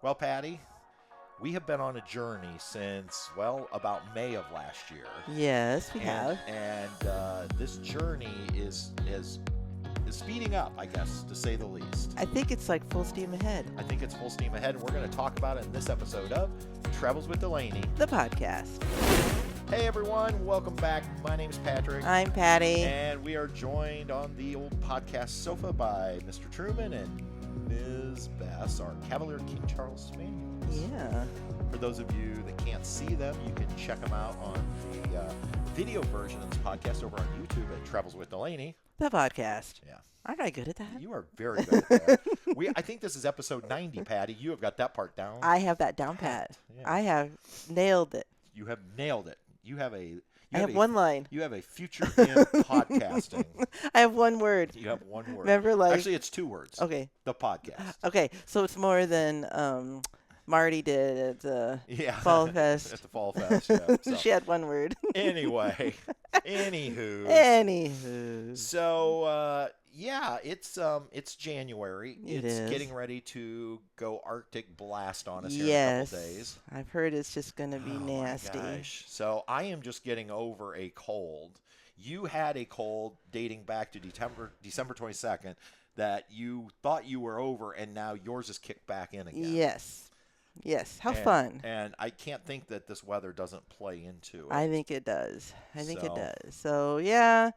Well, Patty, we have been on a journey since, well, about May of last year. Yes, we And have. this journey is speeding up, I guess, to say the least. I think it's like full steam ahead. I think it's full steam ahead, and we're going to talk about it in this episode of Travels with Delaney. The podcast. Hey, everyone. Welcome back. My name's Patrick. I'm Patty. And we are joined on the old podcast sofa by Mr. Truman and Ms. Bess, our Cavalier King Charles Spaniels. Yeah. For those of you that can't see them, you can check them out on the video version of this podcast over on YouTube at Travels with Delaney. The podcast. Yeah. Aren't I good at that? You are very good at that. I think this is episode 90, Patty. You have got that part down. I have that down pat. Yeah. I have nailed it. You have nailed it. You have a. I have one line. You have a future in podcasting. I have one word. You have one word. Remember, like. Actually, it's two words. Okay. The podcast. Okay, so it's more than Marty did at the Fall Fest. At the Fall Fest, yeah. So. She had one word. Anyway. Anywho. So, yeah, it's January. It's getting ready to go Arctic blast on us here in a couple days. I've heard it's just going to be nasty. My gosh. So I am just getting over a cold. You had a cold dating back to December 22nd that you thought you were over, and now yours is kicked back in again. Yes. How fun. And I can't think that this weather doesn't play into it. I think it does. It does. So, yeah,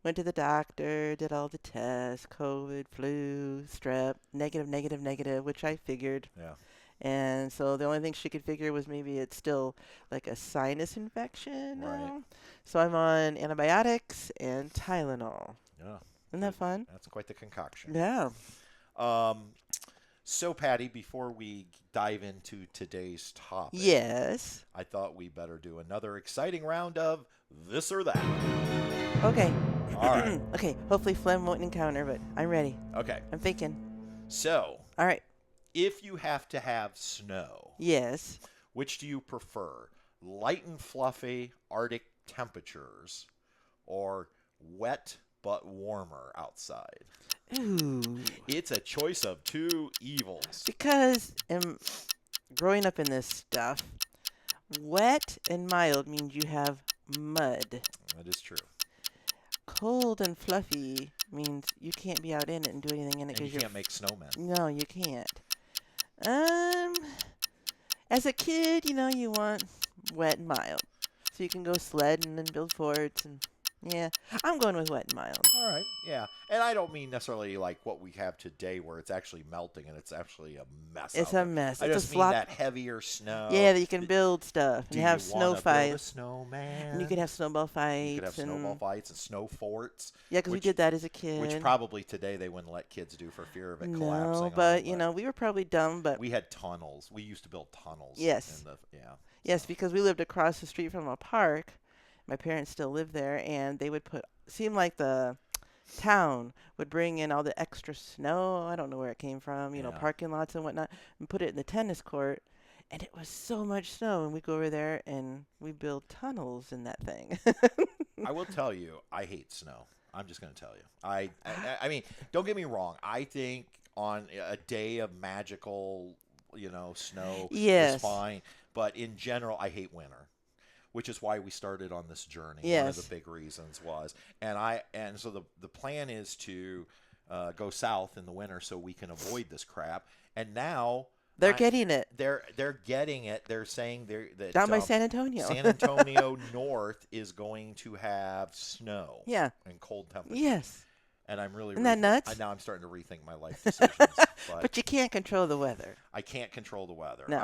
went to the doctor, did all the tests, COVID, flu, strep, negative, which I figured. Yeah. And so the only thing she could figure was maybe it's still like a sinus infection. Right. So I'm on antibiotics and Tylenol. Yeah. Isn't that fun? That's quite the concoction. Yeah. So, Patty, before we dive into today's topic, yes, I thought we better do another exciting round of this or that. Okay. All right. Okay. Hopefully phlegm won't encounter, but I'm ready. Okay. I'm thinking. So. All right. If you have to have snow. Yes. Which do you prefer? Light and fluffy Arctic temperatures or wet but warmer outside? Ooh. It's a choice of two evils. Because growing up in this stuff, wet and mild means you have mud. That is true. Cold and fluffy means you can't be out in it and do anything in it. And you can't make snowmen. No, you can't. As a kid, you want wet and mild. So you can go sledding and build forts and... Yeah, I'm going with wet and mild. All right, yeah. And I don't mean necessarily like what we have today where it's actually melting and it's actually a mess. It's a mess. I just mean that heavier snow. Yeah, that you can build stuff and have snow fights. Build a snowman? And you could have snowball fights. You could have snowball fights and snow forts. Yeah, because we did that as a kid. Which probably today they wouldn't let kids do for fear of it collapsing. No, but, we were probably dumb, but... We had tunnels. We used to build tunnels. Yes. Yes, because we lived across the street from a park. My parents still live there, and they would seemed like the town would bring in all the extra snow. I don't know where it came from, parking lots and whatnot, and put it in the tennis court. And it was so much snow, and we go over there and we build tunnels in that thing. I will tell you, I hate snow. I'm just going to tell you. I mean, don't get me wrong. I think on a day of magical, snow is fine. But in general, I hate winter. Which is why we started on this journey. Yes. One of the big reasons was, and so the plan is to go south in the winter so we can avoid this crap. And now they're getting it. They're getting it. They're saying that down by San Antonio. San Antonio north is going to have snow. Yeah. And cold temperatures. Yes. And I'm really Isn't that nuts? Now I'm starting to rethink my life decisions. But you can't control the weather. I can't control the weather. No.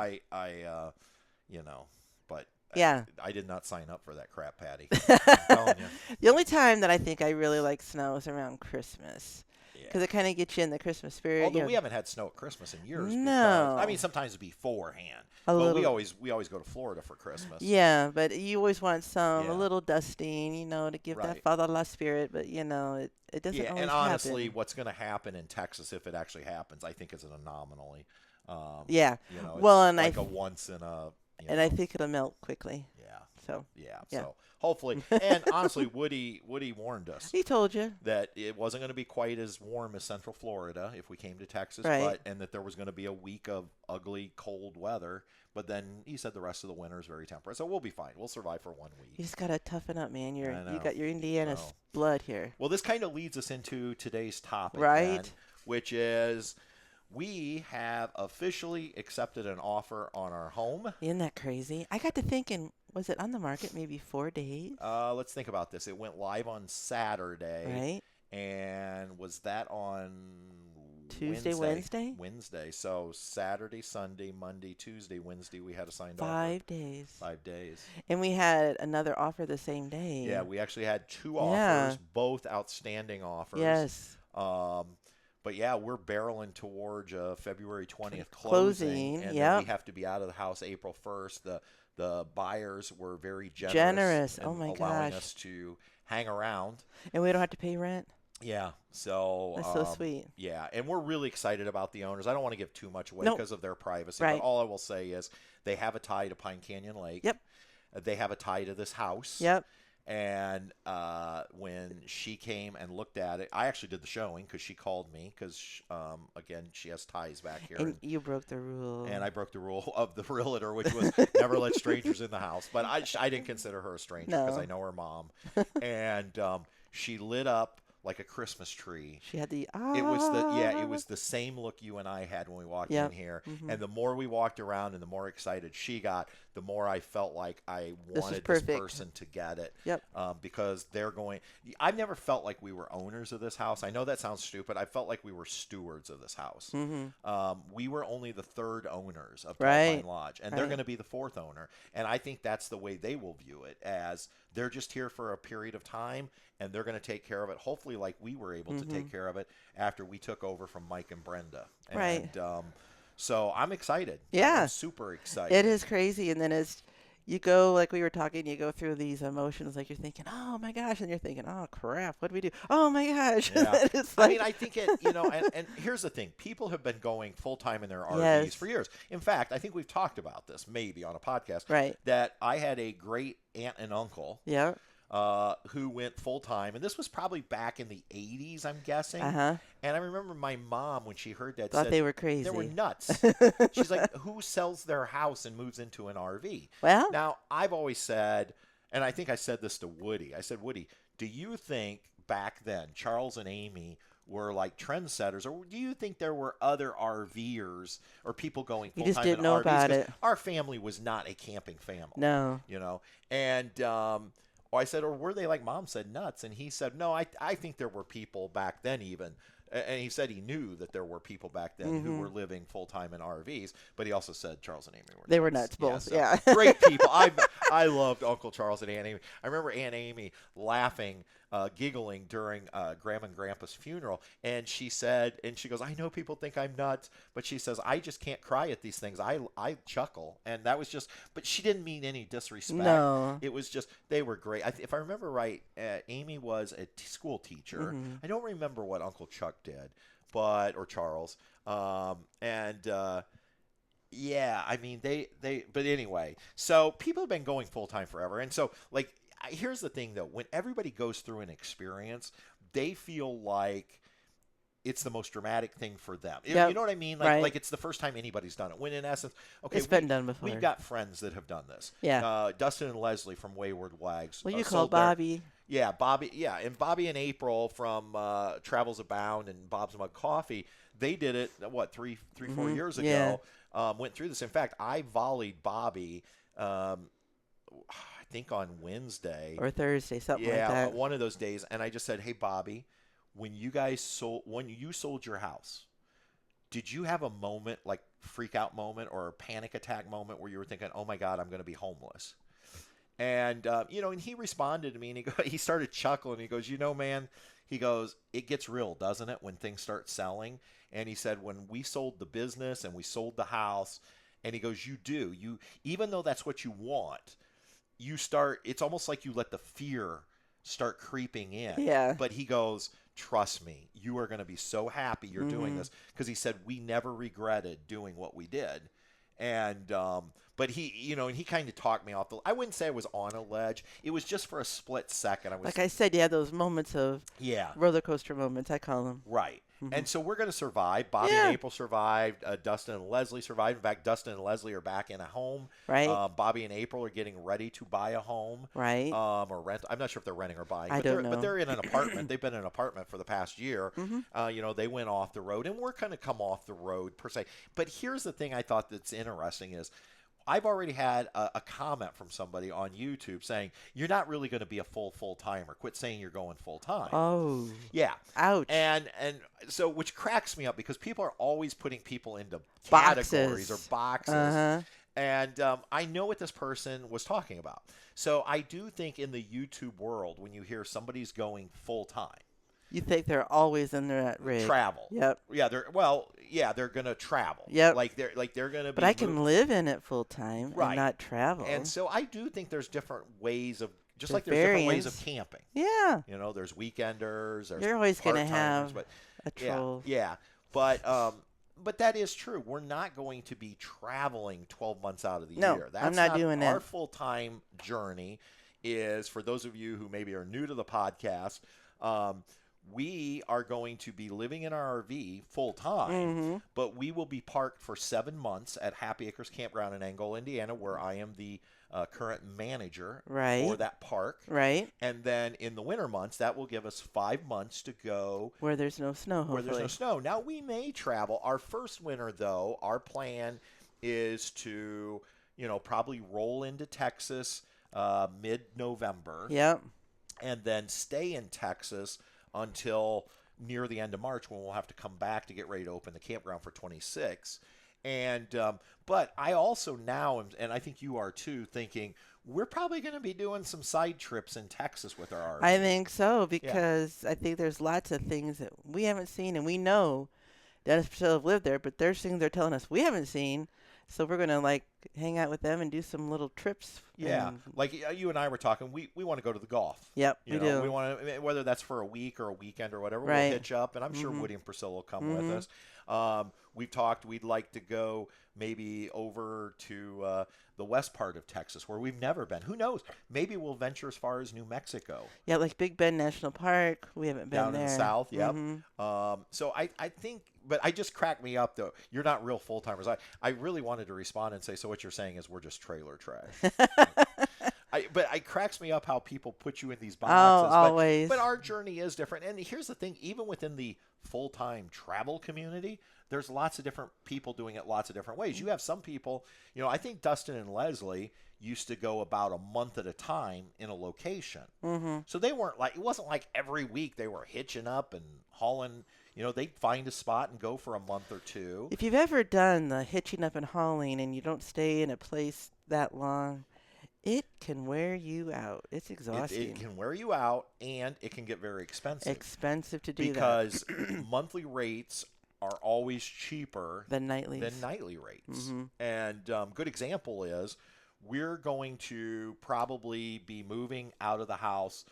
But. Yeah. I did not sign up for that crap, Patty. I'm telling you. The only time that I think I really like snow is around Christmas. Yeah. Because it kind of gets you in the Christmas spirit. Although we haven't had snow at Christmas in years. No. I mean, sometimes beforehand. But we always go to Florida for Christmas. Yeah, but you always want a little dusting, to give Right. that Father La spirit. But, it doesn't always happen. And honestly, what's going to happen in Texas, if it actually happens, I think is an anomaly. Yeah. It's well, and like a once in a And I think it'll melt quickly. Yeah. So. Yeah. So hopefully, and honestly, Woody warned us. He told you that it wasn't going to be quite as warm as Central Florida if we came to Texas, right. and that there was going to be a week of ugly cold weather. But then he said the rest of the winter is very temperate, so we'll be fine. We'll survive for 1 week. You just gotta tough up, man. You got your Indiana blood here. Well, this kind of leads us into today's topic, right? Then, which is we have officially accepted an offer on our home. Isn't that crazy? I got to thinking, was it on the market maybe 4 days? Let's think about this. It went live on Saturday, right? And was that on Tuesday, Wednesday? Wednesday. So Saturday, Sunday, Monday, Tuesday, Wednesday, we had a signed 5 days. 5 days. And we had another offer the same day. Yeah, we actually had 2 offers, both outstanding offers. Yes. But yeah, we're barreling towards February 20th closing. And then we have to be out of the house April 1st. The buyers were very generous. Oh my allowing gosh. us to hang around. And we don't have to pay rent. Yeah, so that's so sweet. Yeah, and we're really excited about the owners. I don't want to give too much away because of their privacy, right. but all I will say is they have a tie to Pine Canyon Lake. Yep. They have a tie to this house. Yep. And when she came and looked at it, I actually did the showing because she called me because, again, she has ties back here. And you broke the rule. And I broke the rule of the realtor, which was never let strangers in the house. But I didn't consider her a stranger because I know her mom. And she lit up like a Christmas tree. She had the it was the same look you and I had when we walked in here. Mm-hmm. And the more we walked around and the more excited she got, the more I felt like I wanted this person to get it. Yep. Because they're going. I've never felt like we were owners of this house. I know that sounds stupid. I felt like we were stewards of this house. Mm-hmm. We were only the 3rd owners of right. Pine Lodge, and they're going to be the 4th owner. And I think that's the way they will view it, as they're just here for a period of time, and they're going to take care of it, hopefully like we were able to take care of it after we took over from Mike and Brenda. And, right. So I'm excited. Yeah. I'm super excited. It is crazy. And then as you go, like we were talking, you go through these emotions, like you're thinking, oh my gosh, and you're thinking, oh crap, what do we do? Oh my gosh. Yeah. It's like, I mean, I think and here's the thing. People have been going full-time in their RVs yes. for years. In fact, I think we've talked about this maybe on a podcast. Right. That I had a great aunt and uncle. Yeah. Who went full-time, and this was probably back in the 80s, I'm guessing. Uh-huh. And I remember my mom, when she heard that, thought said they were crazy. they were nuts. She's like, who sells their house and moves into an RV? Well, now, I've always said, and I think I said this to Woody, I said, Woody, do you think back then Charles and Amy were like trendsetters, or do you think there were other RVers or people going full-time in RVs? You just didn't know about it. Our family was not a camping family. No. And I said, or were they, like Mom said, nuts? And he said, no, I think there were people back then even. And he said he knew that there were people back then who were living full-time in RVs. But he also said Charles and Amy were nuts. They were nuts, both. Yeah. Great people. I loved Uncle Charles and Aunt Amy. I remember Aunt Amy laughing, giggling during Grandma and Grandpa's funeral. And she said, and she goes, I know people think I'm nuts, but she says, I just can't cry at these things. I chuckle. And that was just, but she didn't mean any disrespect. No. It was just, they were great. If I remember right, Amy was a school teacher. I don't remember what Uncle Chuck did, or Charles. Yeah, I mean, but anyway, so people have been going full time forever. And so, like, here's the thing, though. When everybody goes through an experience, they feel like it's the most dramatic thing for them. Yep. You know what I mean? Like it's the first time anybody's done it. When in essence, okay, it's been done before. We've got friends that have done this. Yeah. Dustin and Leslie from Wayward Wags. Well, you call Bobby. Yeah, Bobby. Yeah, and Bobby and April from Travels Abound and Bob's Mug Coffee. They did it, 4 years ago. Yeah. Went through this. In fact, I volleyed Bobby. I think on Wednesday or Thursday, something like that. Yeah, one of those days. And I just said, hey, Bobby, when you sold your house, did you have a moment, like freak out moment or a panic attack moment where you were thinking, oh my God, I'm going to be homeless? And, and he responded to me and he started chuckling. He goes, man, he goes, it gets real, doesn't it, when things start selling? And he said, when we sold the business and we sold the house, and he goes, you even though that's what you want, it's almost like you let the fear start creeping in. Yeah. But he goes, trust me, you are going to be so happy you're doing this. Because he said, we never regretted doing what we did. And but he kind of talked me off the. I wouldn't say I was on a ledge. It was just for a split second. I was like I said, yeah, those moments of roller coaster moments, I call them. Right. Mm-hmm. And so we're going to survive. Bobby and April survived. Dustin and Leslie survived. In fact, Dustin and Leslie are back in a home. Right. Bobby and April are getting ready to buy a home. Right. Or rent. I'm not sure if they're renting or buying. I don't know. But they're in an apartment. They've been in an apartment for the past year. Mm-hmm. They went off the road, and we're going to come off the road per se. But here's the thing I thought that's interesting is I've already had a comment from somebody on YouTube saying, you're not really going to be a full-timer. Quit saying you're going full-time. Oh. Yeah. Ouch. And so, which cracks me up because people are always putting people into categories or boxes. Uh-huh. And I know what this person was talking about. So I do think in the YouTube world, when you hear somebody's going full-time, you think they're always in that rig. Travel. Yep. Yeah, they're gonna travel. Yep. Like they're gonna be. But I can live in it full time and not travel. And so I do think there's different ways of like there's different variance. ways of camping. Yeah. There's weekenders, there's you're always gonna part-timers, have a troll. Yeah. But that is true. We're not going to be traveling 12 months out of the year. That's I'm not doing that. Our full-time journey is, for those of you who maybe are new to the podcast, we are going to be living in our RV full-time, but we will be parked for 7 months at Happy Acres Campground in Angola, Indiana, where I am the current manager for that park. Right. And then in the winter months, that will give us 5 months to go. Where there's no snow, hopefully. Where there's no snow. Now, we may travel. Our first winter, though, our plan is to, probably roll into Texas mid-November. Yep. And then stay in Texas until near the end of March, when we'll have to come back to get ready to open the campground for 26. And but I also now, and I think you are too, thinking we're probably going to be doing some side trips in Texas with our RV. I think so, because I think there's lots of things that we haven't seen, and we know Dennis and Priscilla have lived there, but there's things they're telling us we haven't seen. So we're going to hang out with them and do some little trips. Yeah, like you and I were talking, we want to go to the Gulf. Yep, we do. We want to, whether that's for a week or a weekend or whatever, right. We'll hitch up, and I'm sure Woody and Priscilla will come with us. We've talked, we'd like to go maybe over to the west part of Texas where we've never been. Who knows? Maybe we'll venture as far as New Mexico. Yeah, like Big Bend National Park. We haven't been down there. In the south, yep. So I think, but I just cracked me up, though. You're not real full-timers. I really wanted to respond and say, so what you're saying is we're just trailer trash. But it cracks me up how people put you in these boxes. Oh, always. But our journey is different. And here's the thing, even within the full-time travel community, there's lots of different people doing it lots of different ways. You have some people, I think Dustin and Leslie used to go about a month at a time in a location. So they weren't it wasn't like every week they were hitching up and hauling. They'd find a spot and go for a month or two. If you've ever done the hitching up and hauling and you don't stay in a place that long, it can wear you out. It's exhausting. It can wear you out, and it can get very expensive. Expensive to do because monthly rates are always cheaper than nightly rates. And good example is we're going to probably be moving out of the house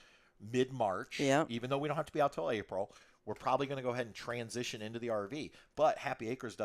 mid-March, even though we don't have to be out till April. We're probably going to go ahead and transition into the RV. But Happy Acres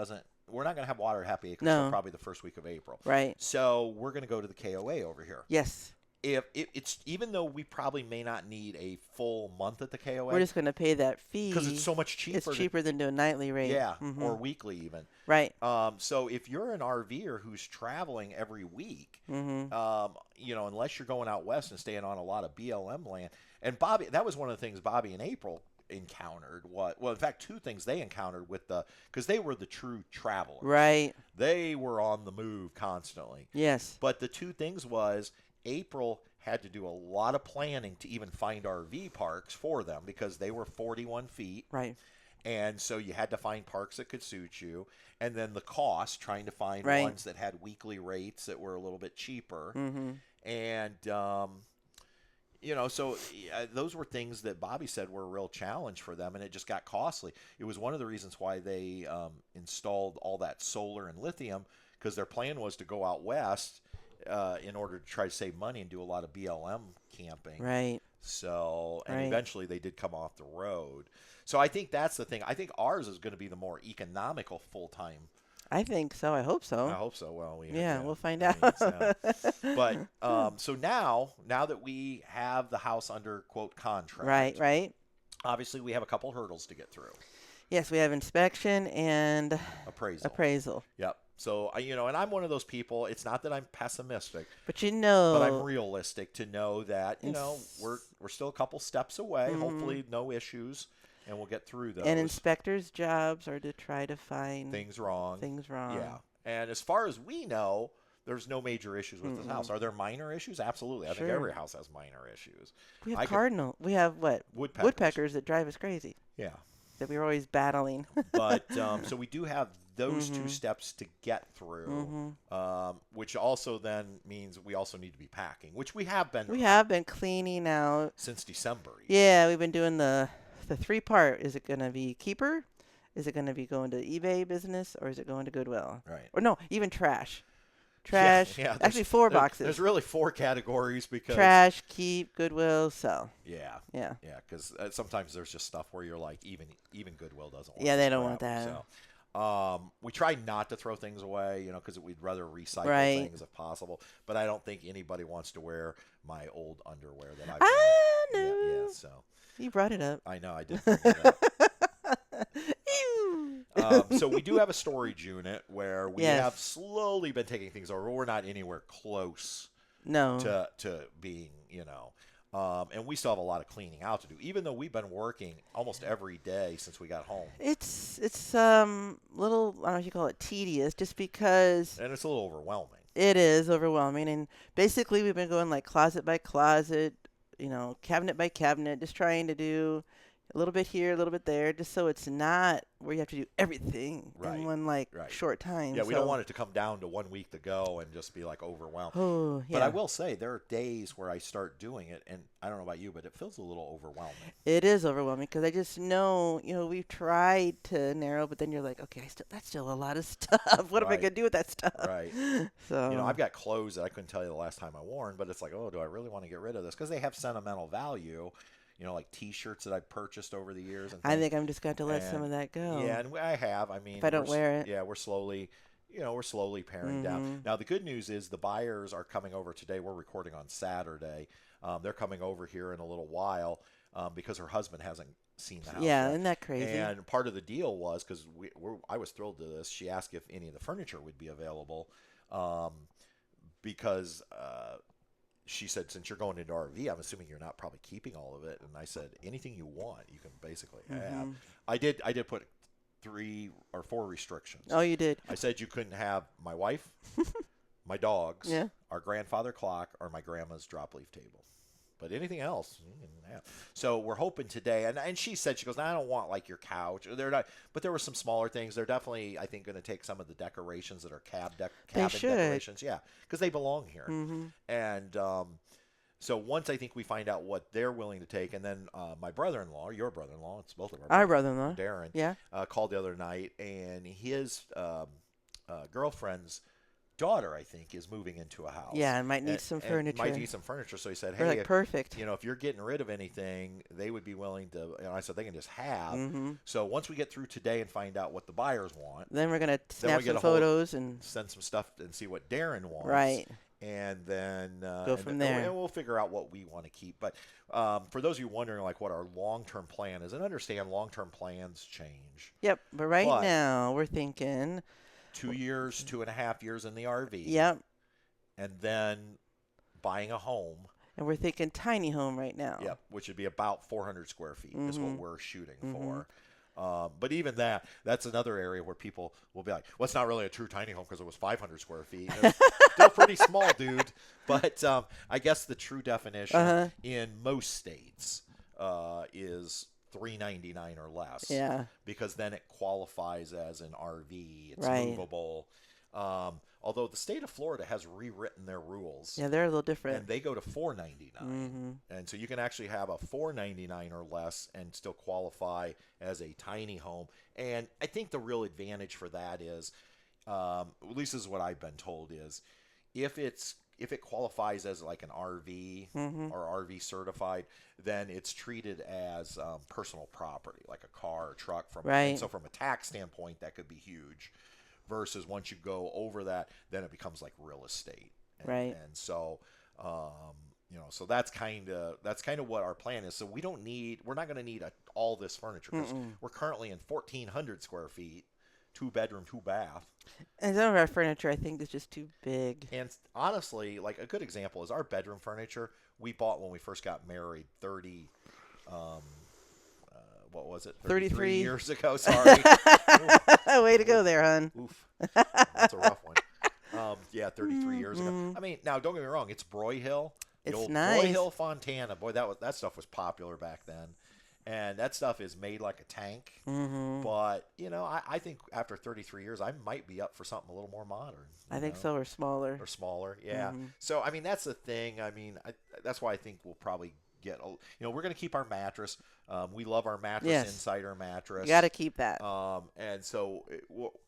we're not going to have water at Happy Acres until probably the first week of April. Right. So we're going to go to the KOA over here. Yes. If it's even though we probably may not need a full month at the KOA, we're just going to pay that fee because it's so much cheaper. It's cheaper than doing nightly rate. Yeah, or weekly even. Right. So if you're an RVer who's traveling every week, unless you're going out west and staying on a lot of BLM land, and Bobby, that was one of the things Bobby and April encountered. In fact, two things they encountered because they were the true travelers. Right. They were on the move constantly. Yes. But the two things was April had to do a lot of planning to even find RV parks for them because they were 41 feet. Right. And so you had to find parks that could suit you. And then the cost, trying to find ones that had weekly rates that were a little bit cheaper. And, so those were things that Bobby said were a real challenge for them, and it just got costly. It was one of the reasons why they installed all that solar and lithium, because their plan was to go out west in order to try to save money and do a lot of BLM camping. Right. So, and eventually they did come off the road. So I think that's the thing. I think ours is going to be the more economical full-time I think so. I hope so. I hope so. Well, we'll find I out. mean, but so now that we have the house under quote contract, Right. obviously we have a couple hurdles to get through. Yes, we have inspection and appraisal. Yep. So and I'm one of those people. It's not that I'm pessimistic, but I'm realistic to know that we're still a couple steps away. Mm-hmm. Hopefully, no issues, and we'll get through those. And inspectors' jobs are to try to find things wrong. Yeah. And as far as we know, there's no major issues with this house. Are there minor issues? Absolutely. I think every house has minor issues. We have we have what? Woodpeckers that drive us crazy. Yeah. That we're always battling. But so we do have those two steps to get through, which also then means we also need to be packing, which we have been. We have been cleaning out since December. Yeah, we've been doing the 3-part. Is it going to be keeper? Is it going to be going to eBay business, or is it going to Goodwill? Right. Or no, even trash. Trash. Yeah, actually 4 boxes. There's really 4 categories because trash, keep, Goodwill, sell. Yeah. Because sometimes there's just stuff where you're like, even Goodwill doesn't want. Yeah, they don't want that. So, we try not to throw things away, because we'd rather recycle things if possible. But I don't think anybody wants to wear my old underwear that I've. No. Yeah. So. You brought it up. I know, I did bring it up. So we do have a storage unit where we have slowly been taking things over. We're not anywhere close to being, and we still have a lot of cleaning out to do, even though we've been working almost every day since we got home. It's little, I don't know if you call it tedious, just because. And it's a little overwhelming. It is overwhelming. And basically we've been going like closet by closet, cabinet by cabinet, just trying to do a little bit here, a little bit there, just so it's not where you have to do everything in one short time. Yeah, we don't want it to come down to 1 week to go and just be like overwhelmed. Oh, yeah. But I will say there are days where I start doing it, and I don't know about you, but it feels a little overwhelming. It is overwhelming because I just know, we've tried to narrow, but then you're like, okay, that's still a lot of stuff. What am I going to do with that stuff? Right. So I've got clothes that I couldn't tell you the last time I worn, but it's like, oh, do I really want to get rid of this? Because they have sentimental value. Like T-shirts that I've purchased over the years. And I think I'm just going to let some of that go. Yeah, and I have. I mean, if I don't wear it. Yeah, we're slowly paring down. Now, the good news is the buyers are coming over today. We're recording on Saturday. They're coming over here in a little while because her husband hasn't seen the house Yeah, yet. isn't that crazy? And part of the deal was, because I was thrilled to this, she asked if any of the furniture would be available because she said, since you're going into RV, I'm assuming you're not probably keeping all of it. And I said, anything you want, you can basically have. I did put 3 or 4 restrictions. Oh, you did? I said you couldn't have my wife, my dogs, our grandfather clock, or my grandma's drop leaf table. But anything else, you can have. So we're hoping today, and she said, she goes, I don't want like your couch. They're not, but there were some smaller things. They're definitely, I think, going to take some of the decorations that are cabin decorations. Yeah, because they belong here. And so once I think we find out what they're willing to take, and then my brother-in-law, your brother-in-law, it's both of our brother-in-law, Darren, called the other night, and his girlfriend's daughter, I think, is moving into a house. Yeah, and might need some furniture. Might need some furniture. So he said, hey, perfect. If you're getting rid of anything, they would be willing to, I said, they can just have. So once we get through today and find out what the buyers want. Then we're going to snap some photos and send some stuff and see what Darren wants. Right. And then go from there. And we'll figure out what we want to keep. But for those of you wondering like what our long-term plan is, and understand long-term plans change. Yep. But right now we're thinking 2 years, 2.5 years in the RV. Yep. And then buying a home. And we're thinking tiny home right now. Yep, which would be about 400 square feet is what we're shooting for. But even that's another area where people will be like, well, it's not really a true tiny home because it was 500 square feet. It's still pretty small, dude. But I guess the true definition in most states is $399 or less. Yeah. Because then it qualifies as an RV. It's right. movable. Although the state of Florida has rewritten their rules. Yeah, they're a little different. And they go to $499. And so you can actually have a $499 or less and still qualify as a tiny home. And I think the real advantage for that is, at least this is what I've been told, is if it qualifies as like an RV or RV certified, then it's treated as personal property, like a car or truck. Right. And so from a tax standpoint, that could be huge. versus once you go over that, then it becomes like real estate. Right. And so, so that's kind of what our plan is. So we're not going to need all this furniture because we're currently in 1,400 square feet, 2-bedroom, 2-bath. And some of our furniture, I think, is just too big. And honestly, like a good example is our bedroom furniture we bought when we first got married 30, what was it? 33 years ago. Sorry. Way to go there, hon. Oof. That's a rough one. 33 years ago. I mean, now don't get me wrong. It's Broyhill. The It's old nice. Broyhill Fontana. Boy, that stuff was popular back then. And that stuff is made like a tank. But, I think after 33 years, I might be up for something a little more modern. I think so, or smaller. Or smaller, yeah. So, I mean, that's the thing. I mean, that's why I think we'll probably get, we're going to keep our mattress. We love our mattress, Yes. Insider mattress. You got to keep that. And so,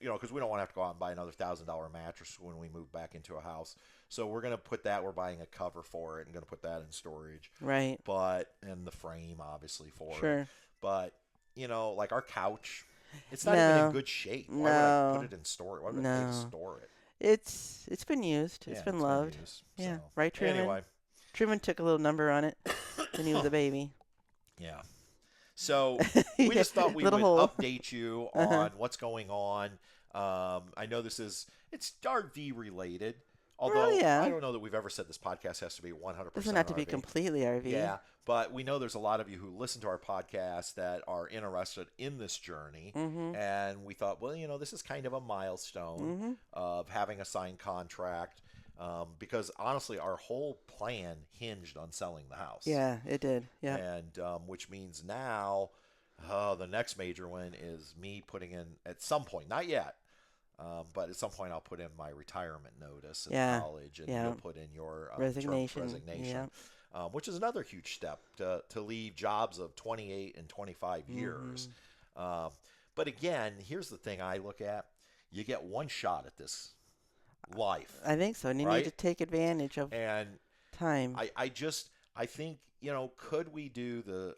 because we don't want to have to go out and buy another $1,000 mattress when we move back into a house. So we're going to put that, we're buying a cover for it and going to put that in storage. Right. And the frame, obviously, for Sure. it. But, like our couch, it's not even in good shape. Why would I put it in storage? Why would I store it? It's been used. It's been loved. So. Right, Truman? Anyway. Truman took a little number on it when he was a baby. Yeah. So we just thought we would update you on what's going on. I know it's RV related. Although I don't know that we've ever said this podcast has to be 100% Doesn't have to RV. be completely RV. Yeah, but we know there's a lot of you who listen to our podcast that are interested in this journey. And we thought, well, this is kind of a milestone of having a signed contract. Because honestly, our whole plan hinged on selling the house. Yeah, it did. Yeah. And which means now the next major one is me putting in at some point, not yet, but at some point I'll put in my retirement notice in college, and you'll put in your resignation, which is another huge step to leave jobs of 28 and 25 years. But again, here's the thing I look at: you get one shot at this life. I think so, and you need to take advantage of time. I think, could we do the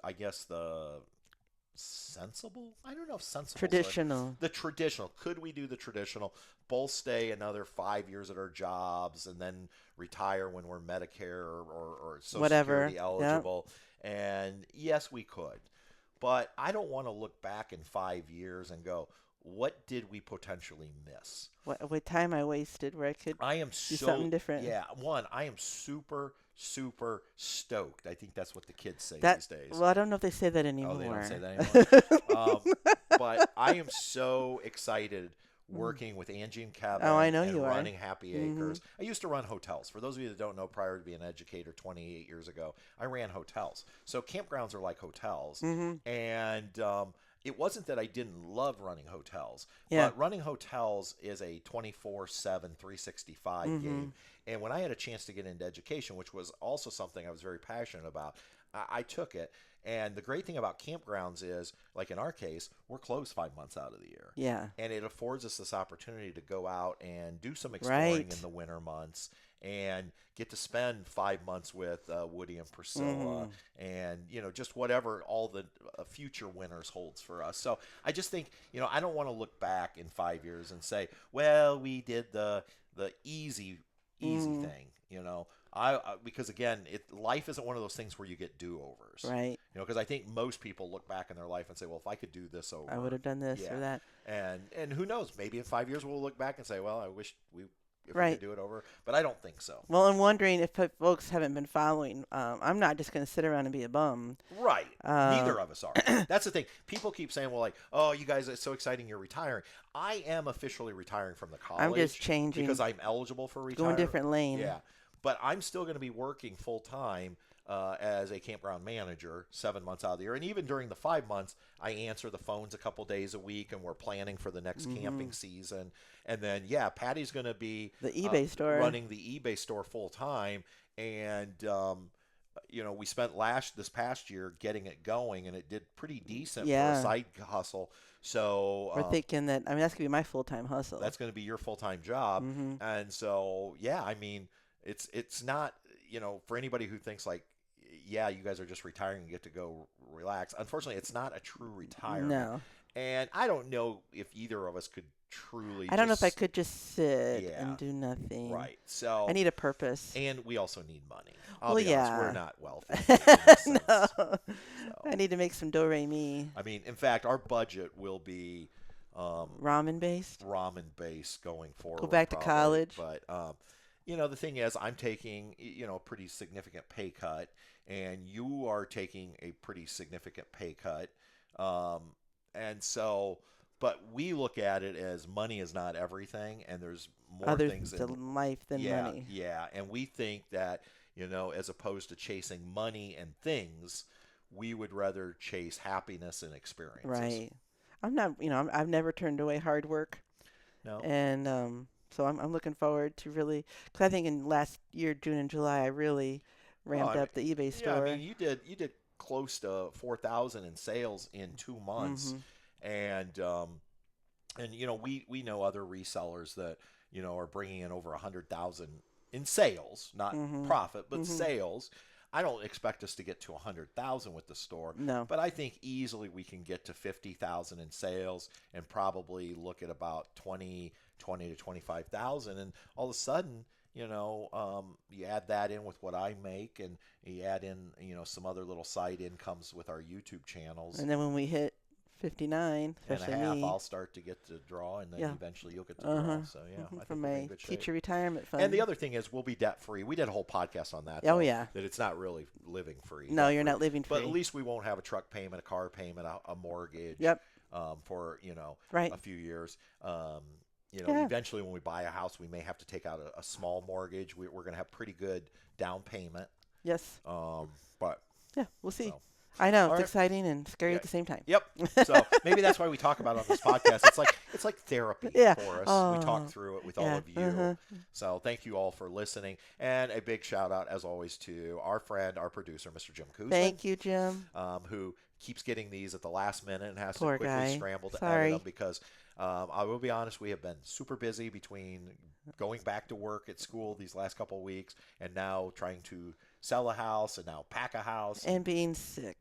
sensible? I don't know if sensible. Traditional. The traditional. Could we do the traditional? Both stay another 5 years at our jobs and then retire when we're Medicare or Social Security eligible? Yep. And yes, we could. But I don't want to look back in 5 years and go, what did we potentially miss? What time I wasted where I could do something different. Yeah, I am super, super stoked. I think that's what the kids say these days. Well, I don't know if they say that anymore. Oh, they don't say that anymore? But I am so excited working with Angie and Kevin running Happy Acres. I used to run hotels. For those of you that don't know, prior to being an educator 28 years ago, I ran hotels. So campgrounds are like hotels. And it wasn't that I didn't love running hotels, but running hotels is a 24/7, 365 game. And when I had a chance to get into education, which was also something I was very passionate about, I took it. And the great thing about campgrounds is, like in our case, we're closed 5 months out of the year. Yeah. And it affords us this opportunity to go out and do some exploring in the winter months and get to spend 5 months with Woody and Priscilla and, just whatever all the future winters holds for us. So I just think, I don't want to look back in 5 years and say, well, we did the easy thing, because again, life isn't one of those things where you get do-overs, right? Because I think most people look back in their life and say, well, if I could do this over, I would have done this or that. And who knows? Maybe in 5 years we'll look back and say, well, I wish we could do it over, but I don't think so. Well, I'm wondering if folks haven't been following. I'm not just going to sit around and be a bum. Right. Neither of us are. That's the thing. People keep saying, well, like, oh, you guys, it's so exciting you're retiring. I am officially retiring from the college. I'm just changing. Because I'm eligible for retirement. Going different lane. Yeah. But I'm still going to be working full-time as a campground manager 7 months out of the year. And even during the 5 months, I answer the phones a couple days a week, and we're planning for the next camping season. And then, Patty's going to be the eBay store, running the eBay store full-time. And, we spent this past year getting it going, and it did pretty decent for a side hustle. So we're thinking that, that's going to be my full-time hustle. That's going to be your full-time job. And so, it's not, for anybody who thinks like, you guys are just retiring and get to go relax. Unfortunately, it's not a true retirement. No. And I don't know if either of us could truly. I don't know if I could just sit and do nothing. Right. So I need a purpose. And we also need money. I'll be honest, yeah. We're not wealthy. No. So. I need to make some do-re-mi. I mean, in fact, our budget will be ramen-based going forward. Go back probably. To college. But, the thing is, I'm taking, a pretty significant pay cut, and you are taking a pretty significant pay cut. And so, but we look at it as money is not everything, and there's more Other things in life than money. Yeah, and we think that, as opposed to chasing money and things, we would rather chase happiness and experiences. Right. I'm not, I've never turned away hard work. No. And so I'm looking forward to really, because I think in last year, June and July, I really ramped up the eBay store. Yeah, I mean, you did close to 4,000 in sales in 2 months, and we know other resellers that are bringing in over 100,000 in sales, not profit, but sales. I don't expect us to get to 100,000 with the store. No. But I think easily we can get to 50,000 in sales and probably look at about 20 to 25,000. And all of a sudden, you add that in with what I make, and you add in, some other little side incomes with our YouTube channels. And then when we hit 59, and a half, I'll start to get to draw, and then eventually you'll get to draw. So I from think my teacher retirement fund. And the other thing is, we'll be debt free. We did a whole podcast on that. Oh yeah, that it's not really living free. No, you're not living free. But at least we won't have a truck payment, a car payment, a mortgage. Yep. For right. a few years. Eventually when we buy a house, we may have to take out a small mortgage. We're going to have pretty good down payment. Yes. But yeah, we'll see. So. I know it's exciting and scary at the same time. Yep. So maybe that's why we talk about it on this podcast. It's like therapy for us. We talk through it with all of you. So thank you all for listening, and a big shout out as always to our friend, our producer, Mr. Jim Kuzman. Thank you, Jim. Who keeps getting these at the last minute and has Poor to quickly guy. scramble to Sorry. edit them because I will be honest, we have been super busy between going back to work at school these last couple of weeks and now trying to sell a house and now pack a house. And being sick.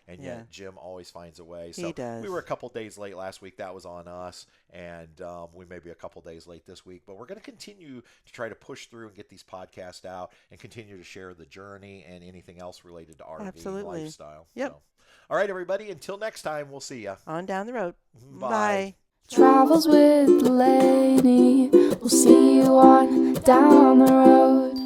And yet Jim always finds a way. So he does. We were a couple days late last week. That was on us. And we may be a couple days late this week. But we're going to continue to try to push through and get these podcasts out and continue to share the journey and anything else related to RV lifestyle. Yep. So, all right, everybody. Until next time, we'll see you. On down the road. Bye. Travels with Delaney. We'll see you on down the road.